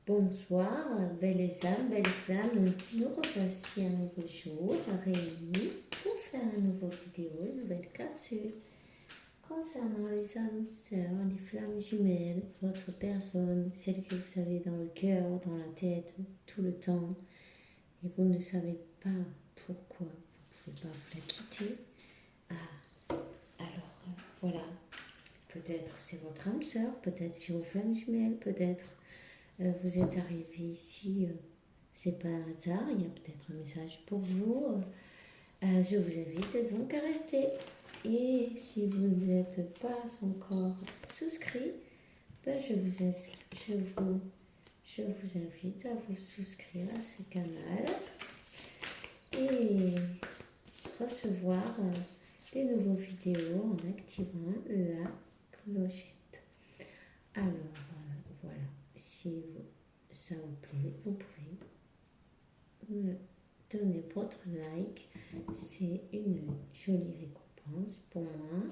Bonsoir, belles âmes, belles flammes, nous revoici un nouveau jour réunis pour faire une nouvelle vidéo, une nouvelle capsule concernant les âmes sœurs, les flammes jumelles, votre personne, celle que vous avez dans le cœur, dans la tête, tout le temps, et vous ne savez pas pourquoi vous ne pouvez pas vous la quitter. Voilà, peut-être c'est votre âme sœur, peut-être c'est vos flammes jumelles, peut-être vous êtes arrivé ici, c'est pas un hasard, il y a peut-être un message pour vous. Je vous invite donc à rester. Et si vous n'êtes pas encore souscrit, ben je vous invite à vous souscrire à ce canal et recevoir des nouvelles vidéos en activant la clochette. Alors, voilà. Si ça vous plaît, vous pouvez me donner votre like. C'est une jolie récompense pour moi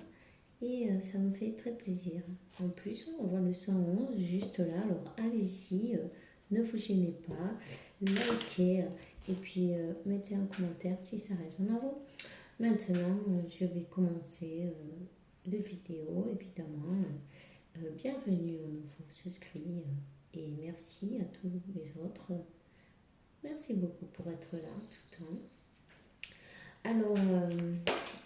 et ça me fait très plaisir. En plus, on voit le 111 juste là, alors allez-y, ne vous gênez pas, likez et puis mettez un commentaire si ça résonne à vous. Maintenant, je vais commencer la vidéo, évidemment. Bienvenue aux nouveaux souscrits et merci à tous les autres. Merci beaucoup pour être là tout le temps. Alors,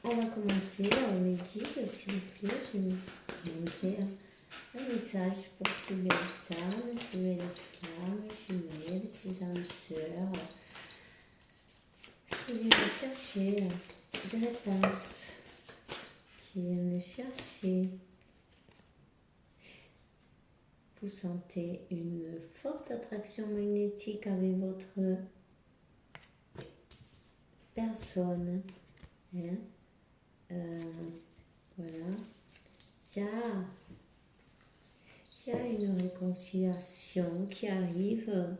on va commencer mes guides, s'il vous plaît. Je vais vous demander un message pour ces belles âmes, ces belles flammes jumelles, ces âmes sœurs. Qui viennent chercher des réponses, qui viennent chercher. Vous sentez une forte attraction magnétique avec votre personne. Hein? Voilà. Il y a une réconciliation qui arrive.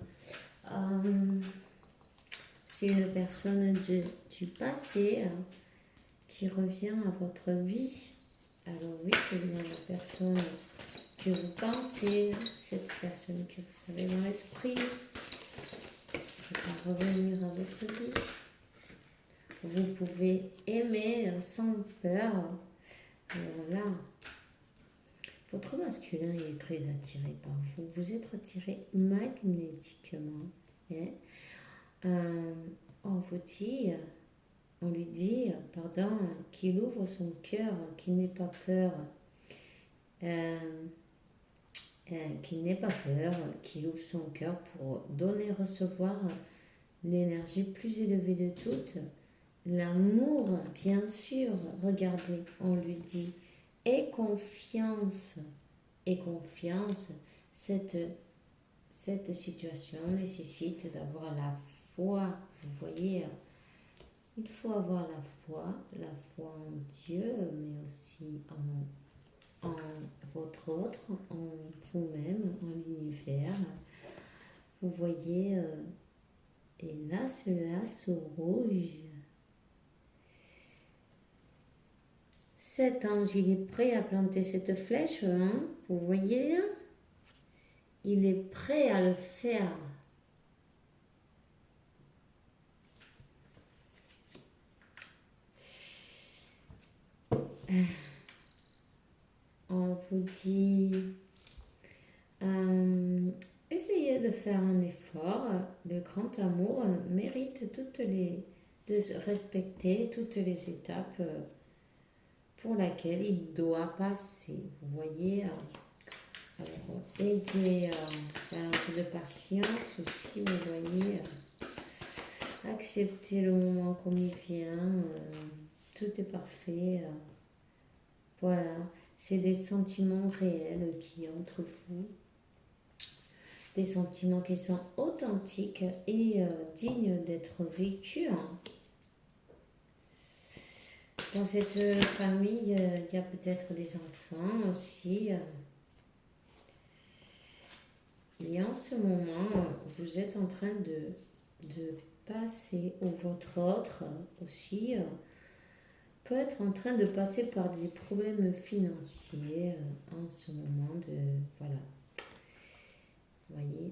C'est une personne du passé qui revient à votre vie. Alors oui, c'est bien la personne que vous pensez, cette personne que vous avez dans l'esprit, qui va revenir à votre vie. Vous pouvez aimer sans peur. Alors là, votre masculin est très attiré par vous. Vous êtes attiré magnétiquement. Hein? On lui dit, pardon, qu'il ouvre son cœur, qu'il n'ait pas peur. Qu'il n'ait pas peur, qu'il ouvre son cœur pour donner et recevoir l'énergie plus élevée de toutes. L'amour, bien sûr, regardez, on lui dit, et confiance, cette situation nécessite d'avoir la foi, vous voyez, il faut avoir la foi en Dieu, mais aussi en votre autre, en vous-même, en l'univers. Vous voyez, et là, ce lasso rouge. Cet ange, il est prêt à planter cette flèche, hein? Vous voyez bien? Il est prêt à le faire. On vous dit, essayez de faire un effort. Le grand amour mérite de respecter toutes les étapes pour lesquelles il doit passer. Vous voyez, alors ayez un peu de patience aussi, vous voyez. Acceptez le moment comme il vient. Tout est parfait. Voilà, c'est des sentiments réels qui entre vous, des sentiments qui sont authentiques et dignes d'être vécus. Dans cette famille, il y a peut-être des enfants aussi. Et en ce moment, vous êtes en train de passer, ou votre autre aussi, peut être en train de passer par des problèmes financiers en ce moment voilà. Vous voyez,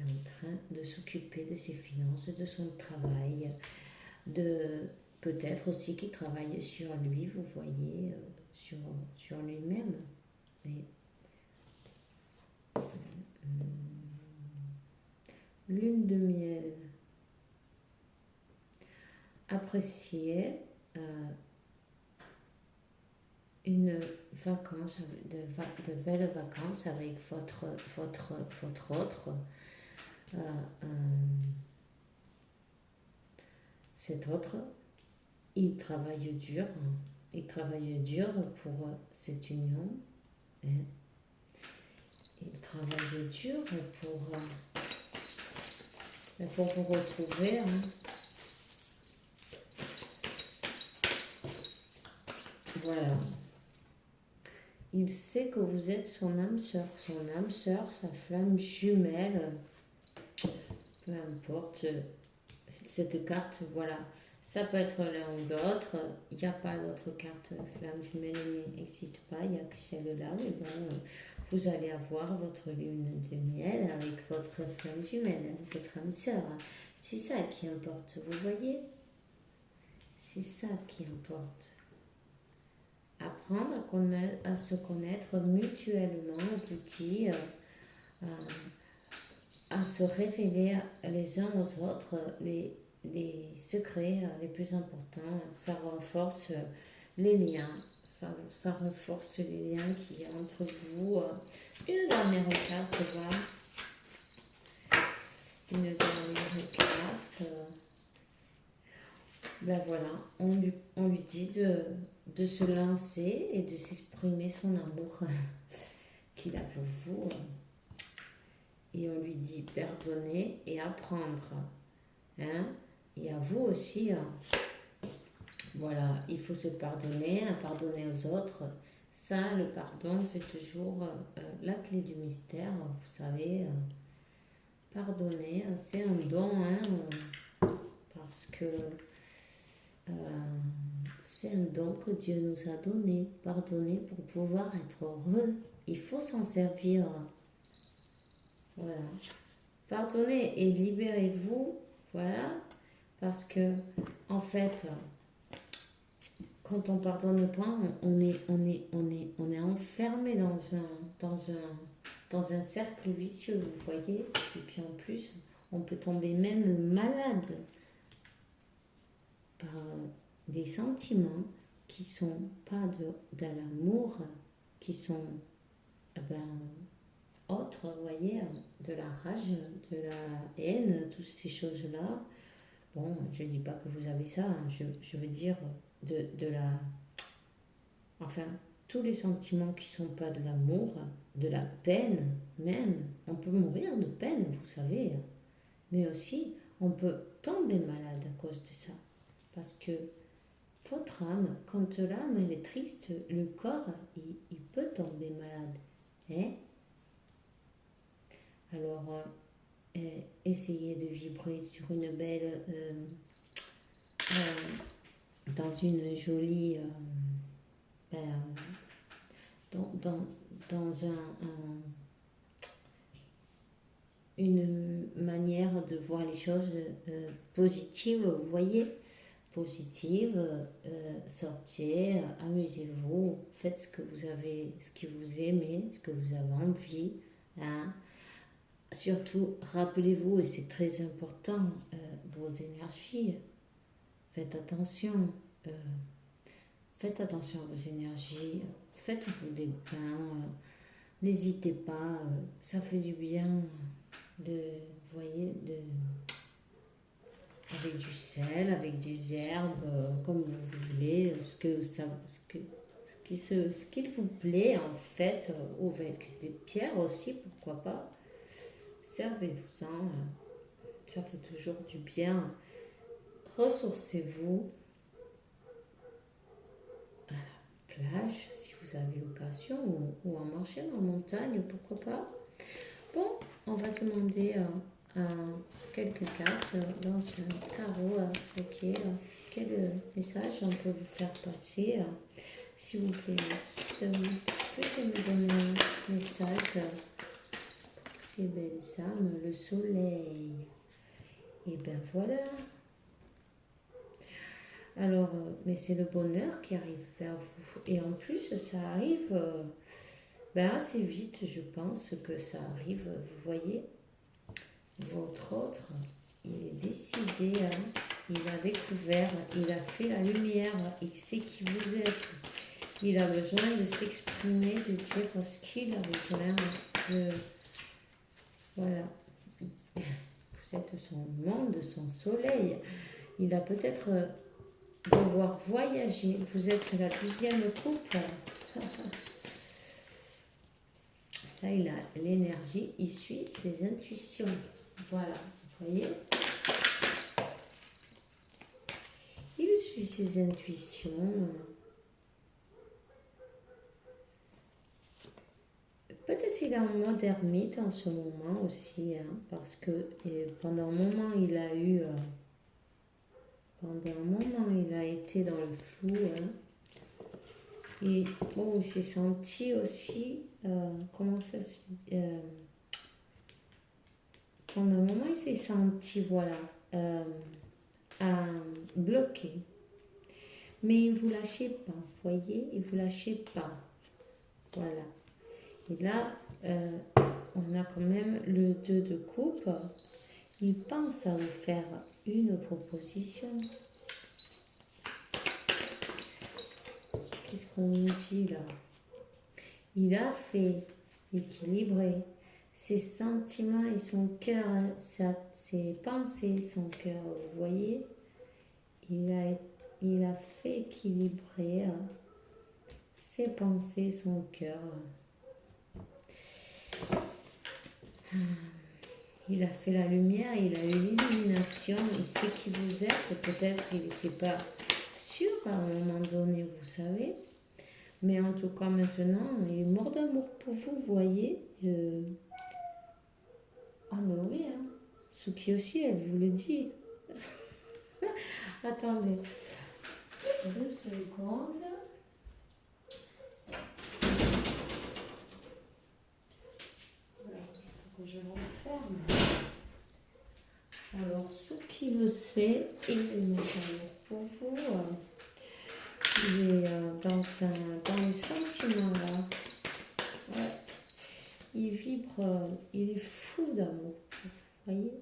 en train de s'occuper de ses finances, de son travail, de peut-être aussi qu'il travaille sur lui, vous voyez, sur lui-même. Et, lune de miel. Appréciez une vacance, de belles vacances avec votre autre. Cet autre, il travaille dur. Il travaille dur pour cette union. Hein. Il travaille dur pour vous retrouver. Hein. Voilà. Il sait que vous êtes son âme sœur. Son âme sœur, sa flamme jumelle. Peu importe. Cette carte, voilà. Ça peut être l'un ou l'autre. Il n'y a pas d'autre carte flamme jumelle, elle n'existe pas. Il n'y a que celle-là. Mais bon, vous allez avoir votre lune de miel avec votre flamme jumelle, votre âme sœur. C'est ça qui importe, vous voyez? C'est ça qui importe. Apprendre à se connaître mutuellement, vous dit, à se révéler les uns aux autres les secrets les plus importants. Ça renforce les liens, ça renforce les liens qu'il y a entre vous. Une dernière carte, voilà. Une dernière carte. Ben voilà, on lui dit de se lancer et de s'exprimer son amour qu'il a pour vous. Et on lui dit pardonner et apprendre. Hein? Et à vous aussi. Voilà, il faut se pardonner aux autres. Ça, le pardon, c'est toujours la clé du mystère. Vous savez, pardonner, c'est un don. Hein, parce que c'est un don que Dieu nous a donné. Pardonner pour pouvoir être heureux. Il faut s'en servir. Voilà. Pardonnez et libérez-vous. Voilà. Parce que, en fait, quand on pardonne pas, on est enfermé dans un cercle vicieux, vous voyez. Et puis en plus, on peut tomber même malade par des sentiments qui sont pas de l'amour, qui sont autres, vous voyez, de la rage, de la haine, toutes ces choses-là. Bon, je ne dis pas que vous avez ça, hein. Je veux dire de la... Enfin, tous les sentiments qui ne sont pas de l'amour, de la peine même. On peut mourir de peine, vous savez. Mais aussi, on peut tomber malade à cause de ça. Parce que votre âme, quand l'âme elle est triste, le corps, il peut tomber malade. Hein? Alors, essayez de vibrer sur une belle... dans une jolie... dans une manière de voir les choses positives, vous voyez, positive, sortez, amusez-vous, faites ce que vous avez, ce que vous aimez, ce que vous avez envie, hein. Surtout, rappelez-vous, et c'est très important, vos énergies, faites attention à vos énergies, faites-vous des bains, n'hésitez pas, ça fait du bien avec du sel, avec des herbes, comme vous voulez, ce qu'il vous plaît en fait, ou avec des pierres aussi, pourquoi pas. Servez-vous-en, ça fait toujours du bien. Ressourcez-vous à la plage, si vous avez l'occasion, ou en marcher dans la montagne, pourquoi pas. Bon, on va demander quelques cartes dans ce tarot. Ok, quel message on peut vous faire passer, s'il vous plaît. Peut-être me donner un message pour ces belles âmes, le soleil. Et ben voilà. Alors, mais c'est le bonheur qui arrive vers vous. Et en plus, ça arrive assez vite, je pense que ça arrive. Vous voyez, votre autre, il est décidé, hein, il a découvert, il a fait la lumière, il sait qui vous êtes. Il a besoin de s'exprimer, de dire ce qu'il a besoin de... Voilà. Vous êtes son monde, son soleil. Il a peut-être devoir voyager. Vous êtes la 10e coupe. Là, il a l'énergie, il suit ses intuitions. Voilà, vous voyez? Il suit ses intuitions. Peut-être il est en mode ermite en ce moment aussi, hein, parce que pendant un moment, il a eu... pendant un moment, il a été dans le flou. Hein, et bon, il s'est senti aussi... comment ça se dit pendant un moment, il s'est senti, voilà, bloqué. Mais il ne vous lâchez pas, vous voyez, il ne vous lâchez pas. Voilà. Et là, on a quand même le 2 de coupe. Il pense à vous faire une proposition. Qu'est-ce qu'on nous dit là? Il a fait équilibrer ses sentiments et son cœur, ses pensées, son cœur, vous voyez? Il a fait équilibrer ses pensées, son cœur. Il a fait la lumière, il a eu l'illumination, il sait qui vous êtes. Peut-être qu'il n'était pas sûr à un moment donné, vous savez. Mais en tout cas, maintenant, il est mort d'amour pour vous, vous voyez. Ah, mais oui, hein. Suki aussi, elle vous le dit. Attendez. 2 secondes. Voilà, il faut que je referme. Alors, Suki le sait, il est mort d'amour pour vous. Il est dans le sentiment là. Ouais. Il vibre, il est fou d'amour. Vous voyez?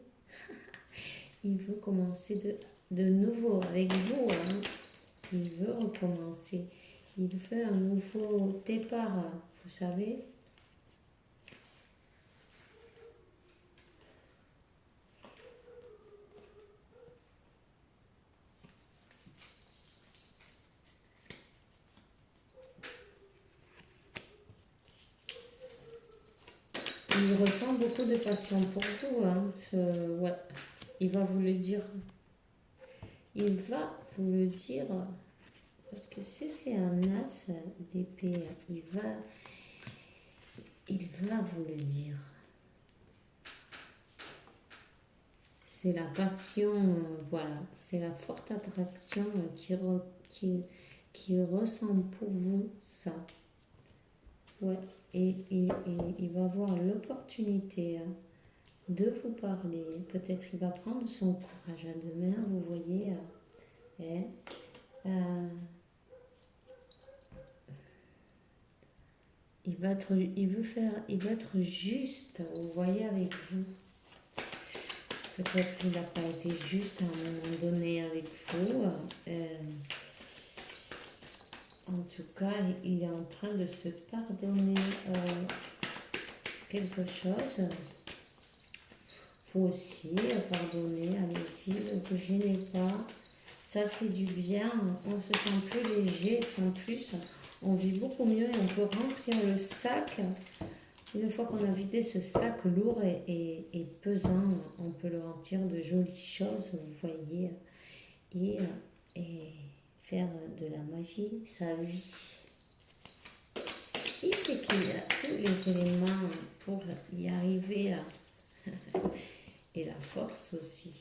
Il veut commencer de nouveau avec vous. Hein. Il veut recommencer. Il veut un nouveau départ, vous savez. Il ressent beaucoup de passion pour vous. Hein, ouais. Il va vous le dire. Il va vous le dire. Parce que si c'est un as d'épée, il va vous le dire. C'est la passion, voilà. C'est la forte attraction qu'il ressent pour vous, ça. Ouais. Et il va avoir l'opportunité de vous parler. Peut-être qu'il va prendre son courage à deux mains, vous voyez. Il va être juste, vous voyez, avec vous. Peut-être qu'il n'a pas été juste à un moment donné avec vous. En tout cas, il est en train de se pardonner quelque chose. Vous aussi, pardonnez, allez-y, ne vous gênez pas. Ça fait du bien, on se sent plus léger. En plus, on vit beaucoup mieux et on peut remplir le sac. Une fois qu'on a vidé ce sac lourd et pesant, on peut le remplir de jolies choses, vous voyez, et faire de la magie sa vie. Il sait qu'il a tous les éléments pour y arriver et la force aussi.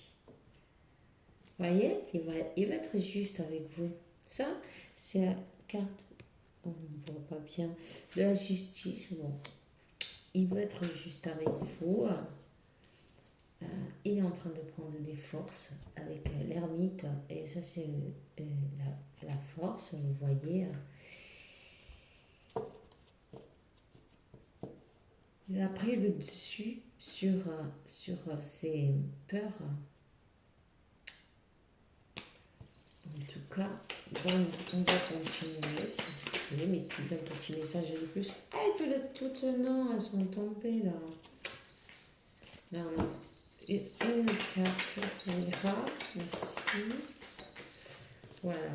Vous voyez, il va être juste avec vous. Ça, c'est la carte, on ne voit pas bien, de la justice. Bon, il veut être juste avec vous. Il est en train de prendre des forces avec l'ermite. Et ça, c'est la force, vous voyez. Il a pris le dessus sur ses peurs. En tout cas, bon, on va continuer, s'il vous plaît. Mais un petit message de plus. Ah, toutes non, elles sont tombées là. Non, non. Une carte, ça ira. Merci. Voilà.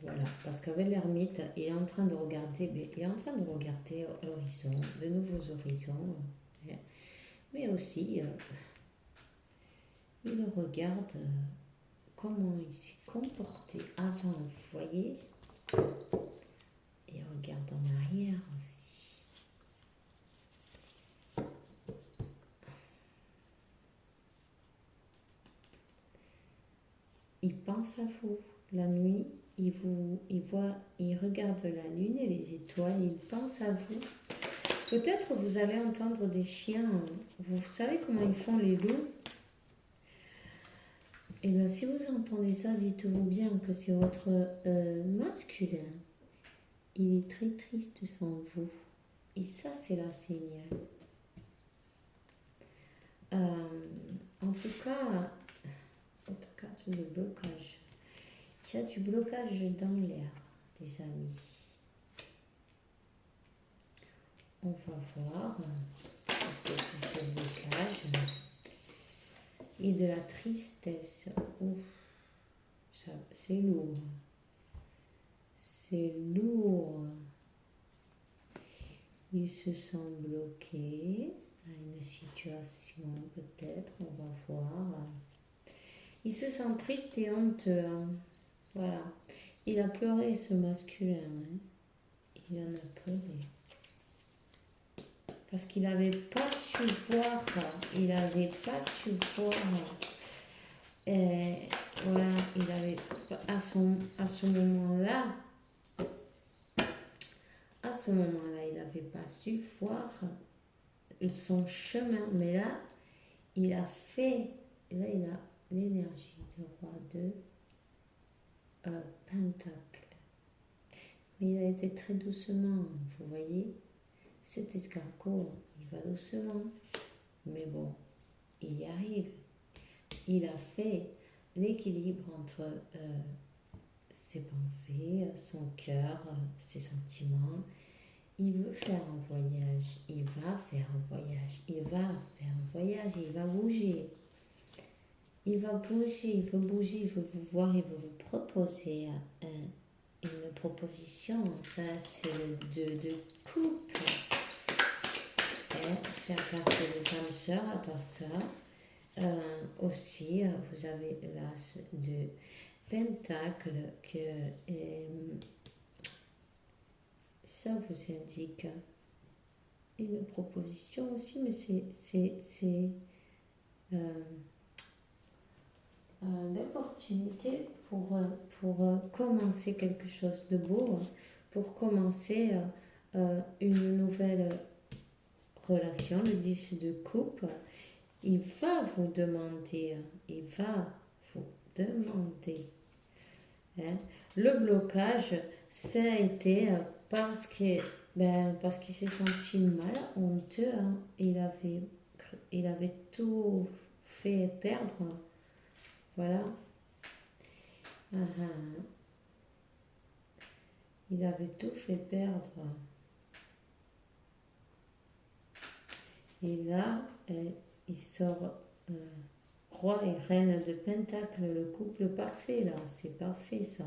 Voilà. Parce qu'avec l'ermite, il est en train de regarder, il est en train de regarder l'horizon, de nouveaux horizons. Mais aussi, il regarde comment il s'est comporté avant, vous voyez. Et regarde en arrière aussi. Il pense à vous. La nuit, il regarde la lune et les étoiles, il pense à vous. Peut-être vous allez entendre des chiens. Vous savez comment ils font les loups? Et bien, si vous entendez ça, dites-vous bien que c'est votre masculin. Il est très triste sans vous. Et ça, c'est la signal. En tout cas, cette carte de blocage. Il y a du blocage dans l'air, les amis. On va voir ce que c'est ce blocage. Et de la tristesse. Ouf, c'est lourd. C'est lourd. Il se sent bloqué à une situation, peut-être, on va voir. Il se sent triste et honteux. Voilà. Il a pleuré, ce masculin. Il en a pleuré. Parce qu'il n'avait pas su voir. Il n'avait pas su voir. Et voilà, il avait à ce moment-là, il n'avait pas su voir son chemin. Mais là, il a fait, là, il a l'énergie du roi de Pentacle. Mais il a été très doucement, vous voyez. Cet escargot, il va doucement. Mais bon, il y arrive. Il a fait l'équilibre entre ses pensées, son cœur, ses sentiments. Il veut faire un voyage. Il va faire un voyage. Il va faire un voyage. Il va bouger. Il va bouger. Il veut bouger. Il veut vous voir. Il veut vous proposer une proposition. Ça, c'est le 2 de coupe. C'est la carte des âmes sœurs. À part ça, aussi, vous avez l'as de Pentacle que ça vous indique une proposition aussi, mais c'est l'opportunité pour commencer quelque chose de beau, pour commencer une nouvelle relation. Le 10 de coupe, il va vous demander, le blocage, ça a été parce qu'il s'est senti mal, honteux. Il avait tout fait perdre. Voilà. Il avait tout fait perdre. Et là, il sort roi et reine de Pentacle, le couple parfait là. C'est parfait ça.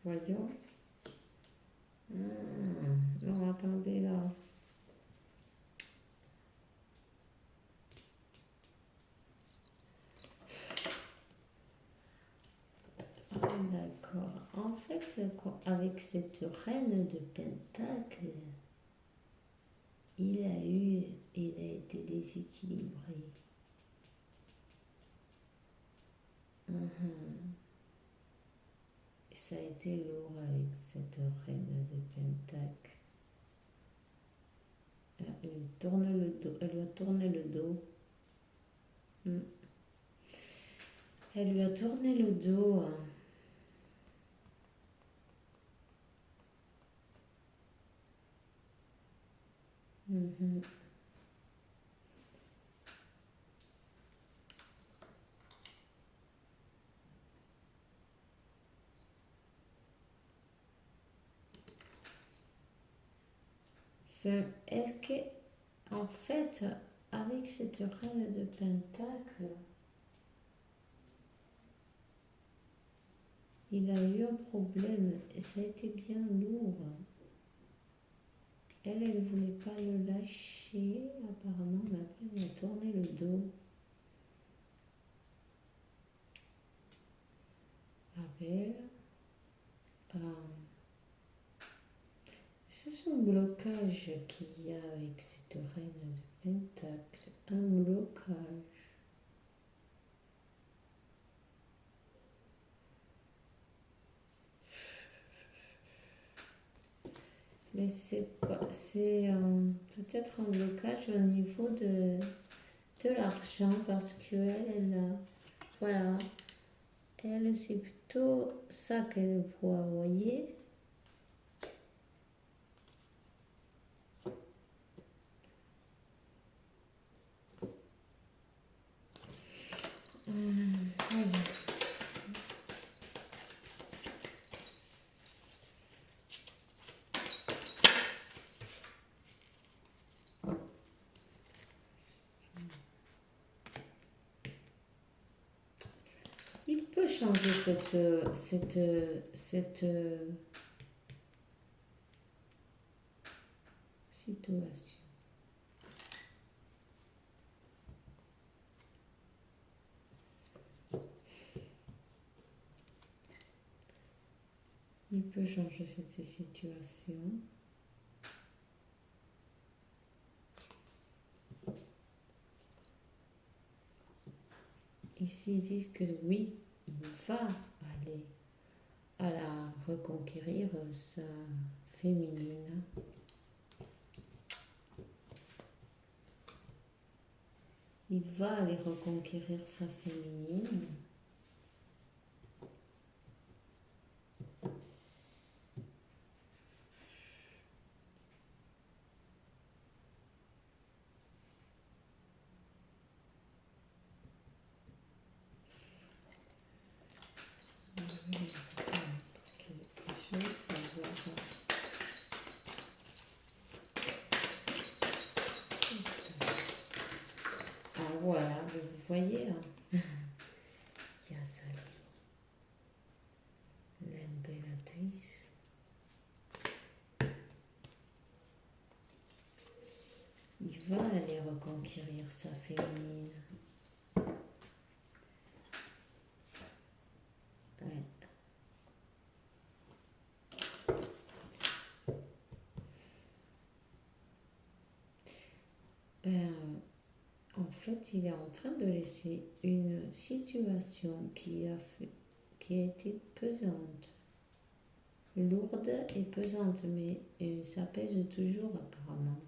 Voyons. Non, attendez là. D'accord. En fait, avec cette reine de Pentacle, il a été déséquilibré. ça a été lourd avec cette reine de Pentacle. Elle lui a tourné le dos. Elle lui a tourné le dos. Hein. Est-ce que, en fait, avec cette reine de Pentacle, il a eu un problème et ça a été bien lourd. Elle ne voulait pas le lâcher, apparemment, mais après, elle a tourné le dos. Abel. C'est un blocage qu'il y a avec cette reine de Pentacle. Un blocage. Mais c'est peut-être un blocage au niveau de l'argent parce qu'elle a, voilà, elle c'est plutôt ça qu'elle voit, vous voyez. Voilà. Il peut changer cette situation. Il peut changer cette situation. Ici, ils disent que oui, il va aller à la reconquérir sa féminine. Il va aller reconquérir sa féminine. Ah voilà, vous voyez, hein. Il y a ça, l'impératrice. Il va aller reconquérir sa féminine. Ouais. En fait, il est en train de laisser une situation qui a été pesante, lourde et pesante, mais ça pèse toujours apparemment.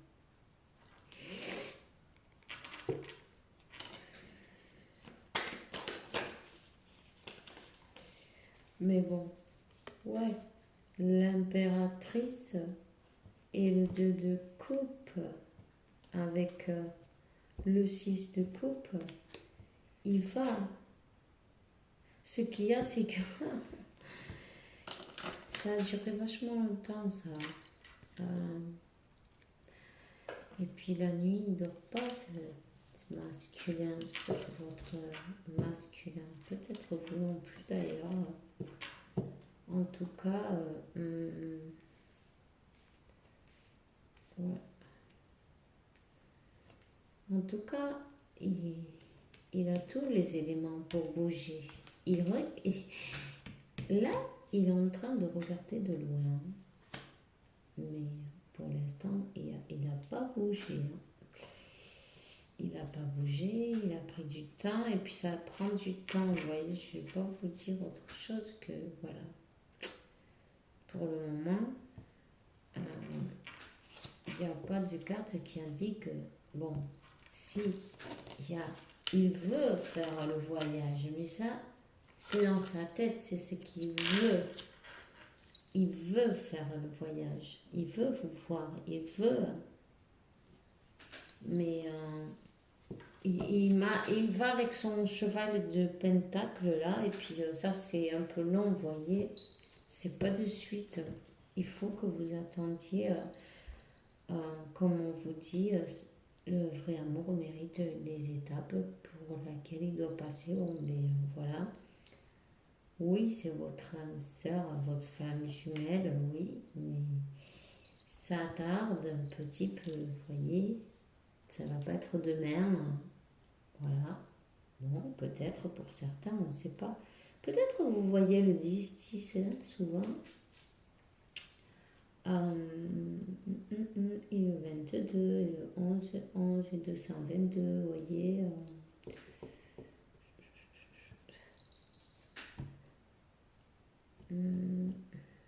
Mais bon, ouais, l'impératrice et le 2 de coupe avec le 6 de coupe, il va. Ce qu'il y a, c'est que ça a duré vachement longtemps, ça. Et puis la nuit, il ne dort pas, c'est masculin, sur votre masculin. Peut-être vous non plus d'ailleurs. En tout cas, ouais. En tout cas, il a tous les éléments pour bouger. Là, il est en train de regarder de loin. Mais pour l'instant, il n'a pas bougé. Il n'a pas bougé, il a pris du temps. Et puis ça prend du temps, vous voyez. Je ne vais pas vous dire autre chose que, voilà. pour le moment, il n'y a pas de carte qui indique, bon, si il veut faire le voyage, mais ça, c'est dans sa tête, c'est ce qu'il veut. Il veut faire le voyage, il veut vous voir, il veut, mais il va avec son cheval de pentacle là, et puis ça c'est un peu long, vous voyez, c'est pas de suite. Il faut que vous attendiez, comme on vous dit, le vrai amour mérite les étapes pour lesquelles il doit passer. Bon, mais voilà. Oui, c'est votre âme sœur, votre femme jumelle, oui, mais ça tarde un petit peu, vous voyez. Ça va pas être demain. Voilà. Bon, peut-être pour certains, on ne sait pas. Peut-être vous voyez le 10-10 hein, souvent. Et le 22, et le 11 et 222, vous voyez.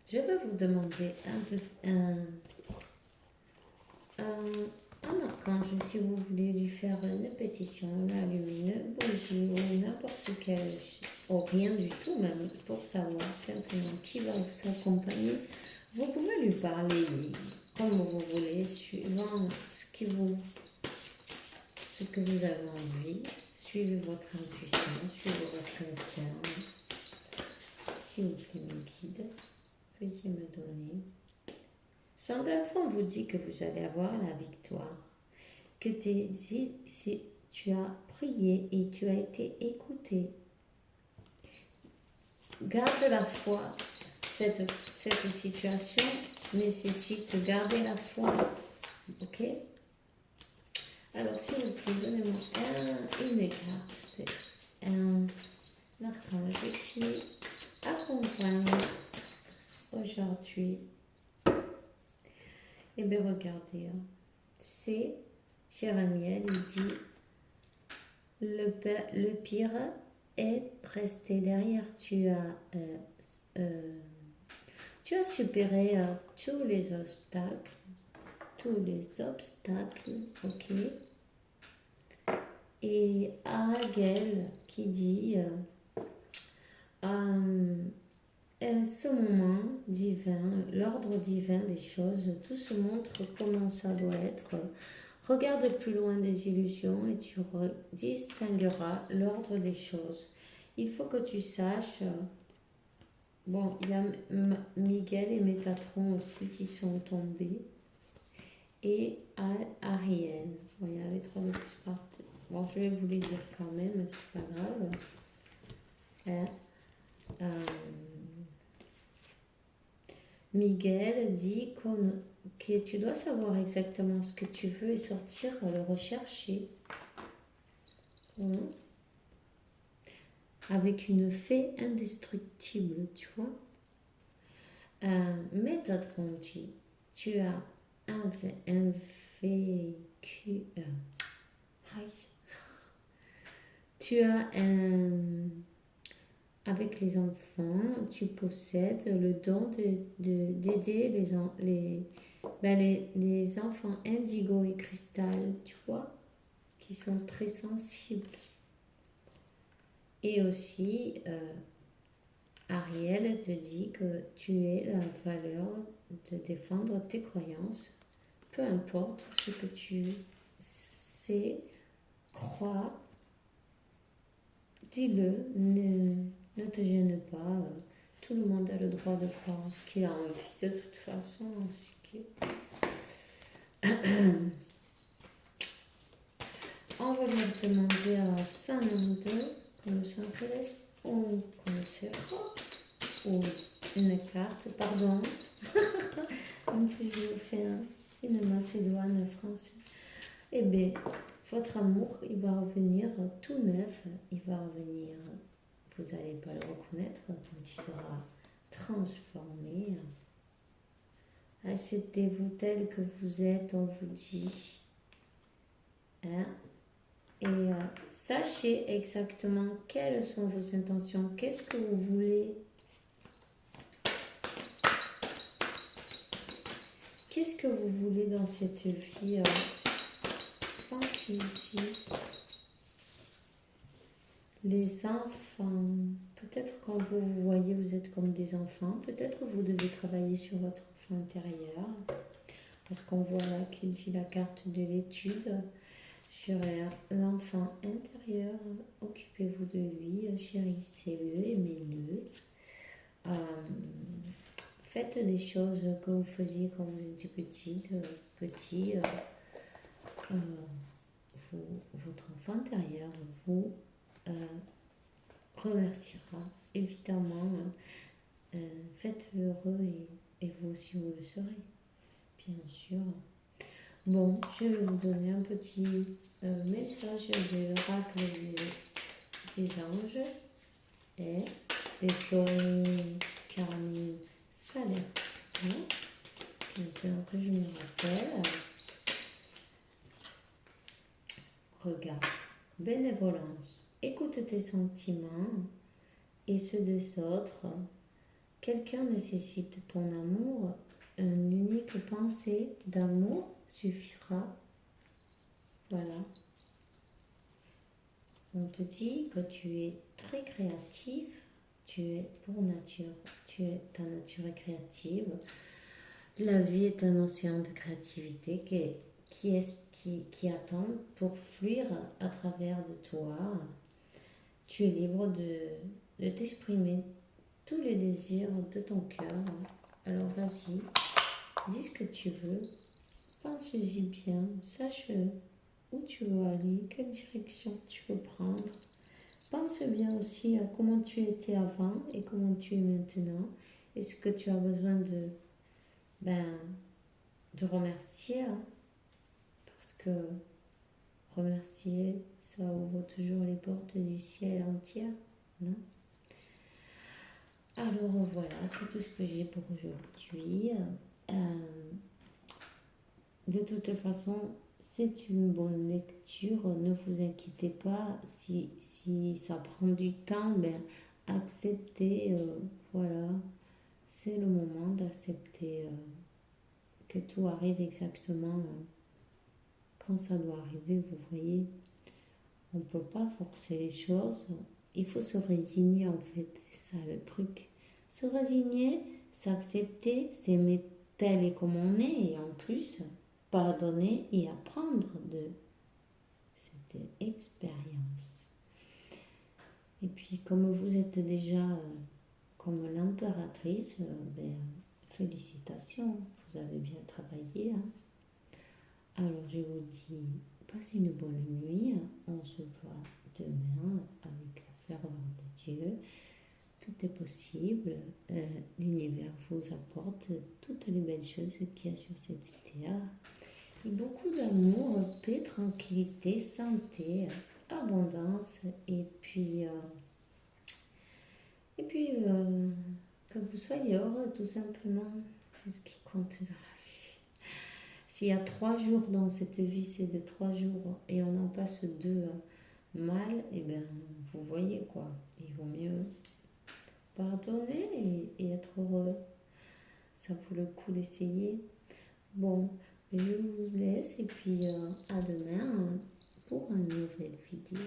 Je vais vous demander un archange si vous voulez lui faire une pétition, la lumineuse, bonjour, n'importe quel, ou rien du tout, même pour savoir simplement qui va vous accompagner. Vous pouvez lui parler comme vous voulez, suivant ce que vous avez envie. Suivez votre intuition, suivez votre instinct. S'il vous plaît, mes guides, veuillez me donner. Sandalphon vous dit que vous allez avoir la victoire, que tu as prié et tu as été écouté. Garde la foi. Cette situation nécessite de garder la foi. Ok? Alors, s'il vous plaît, donnez-moi une carte. Un archange qui accompagne aujourd'hui. Eh bien, regardez. C'est Jérémie, il dit le pire est resté derrière. Tu as supéré tous les obstacles, ok. Et Aragel qui dit ce moment divin, l'ordre divin des choses, tout se montre comment ça doit être. Regarde plus loin des illusions et tu distingueras l'ordre des choses. Il faut que tu saches. Bon, il y a Miguel et Métatron aussi qui sont tombés. Et Ariel. Bon, il y avait 3 de plus partout. Bon, je vais vous les dire quand même, mais c'est pas grave. Miguel dit que tu dois savoir exactement ce que tu veux et sortir le rechercher. Avec une fée indestructible, tu vois. Métatron dit, tu as un vécu. Tu as avec les enfants, tu possèdes le don d'aider les enfants indigo et cristal, tu vois, qui sont très sensibles. Et aussi, Ariel te dit que tu es la valeur de défendre tes croyances, peu importe ce que tu sais, crois, dis-le, ne te gêne pas. Tout le monde a le droit de croire ce qu'il a envie de toute façon. On va lui demander à Sanando, Los Angeles, un consejo, ou une carte, pardon. En plus, je fais une macédoine française. Eh bien, votre amour, il va revenir tout neuf, il va revenir, vous n'allez pas le reconnaître quand il sera transformé. Acceptez-vous tel que vous êtes, on vous dit. Et sachez exactement quelles sont vos intentions, qu'est-ce que vous voulez. Qu'est-ce que vous voulez dans cette vie? Pensez ici. Les enfants. Peut-être quand vous vous voyez, vous êtes comme des enfants. Peut-être que vous devez travailler sur votre enfant intérieur. Parce qu'on voit là qu'il dit la carte de l'étude sur l'enfant intérieur. Occupez-vous de lui, chérissez-le, aimez-le. Faites des choses que vous faisiez quand vous étiez petit. Votre enfant intérieur vous remerciera. Évidemment, faites-le heureux et vous aussi vous le serez, bien sûr. Bon, je vais vous donner un petit message de l'oracle des anges et des stories Carmine Salaire. Maintenant que je me rappelle, regarde, bénévolence, écoute tes sentiments et ceux des autres. Quelqu'un nécessite ton amour, une unique pensée d'amour suffira. Voilà. On te dit que tu es très créatif, tu es pour nature, ta nature est créative. La vie est un océan de créativité qui attend pour fuir à travers de toi. Tu es libre de t'exprimer tous les désirs de ton cœur. Alors vas-y, dis ce que tu veux, pense-y bien, sache où tu veux aller, quelle direction tu veux prendre. Pense bien aussi à comment tu étais avant et comment tu es maintenant. Est-ce que tu as besoin de remercier, hein? Parce que remercier, ça ouvre toujours les portes du ciel entier, non? Alors voilà, c'est tout ce que j'ai pour aujourd'hui. De toute façon, c'est une bonne lecture. Ne vous inquiétez pas si ça prend du temps, acceptez. Voilà, c'est le moment d'accepter que tout arrive exactement quand ça doit arriver. Vous voyez, on ne peut pas forcer les choses. Il faut se résigner en fait, c'est ça le truc. Se résigner, s'accepter, s'aimer tel et comme on est et en plus pardonner et apprendre de cette expérience. Et puis comme vous êtes déjà comme l'impératrice, félicitations, vous avez bien travaillé. Hein. Alors je vous dis, passez une bonne nuit, on se voit demain avec la ferveur de Dieu. Tout est possible, l'univers vous apporte toutes les belles choses qu'il y a sur cette terre. Et beaucoup d'amour, paix, tranquillité, santé, abondance et puis que vous soyez heureux tout simplement. C'est ce qui compte dans la vie. S'il y a 3 jours dans cette vie, c'est de 3 jours et on en passe 2 mal, et vous voyez quoi. Il vaut mieux pardonner et être heureux. Ça vaut le coup d'essayer. Bon, je vous laisse et puis à demain pour une nouvelle vidéo.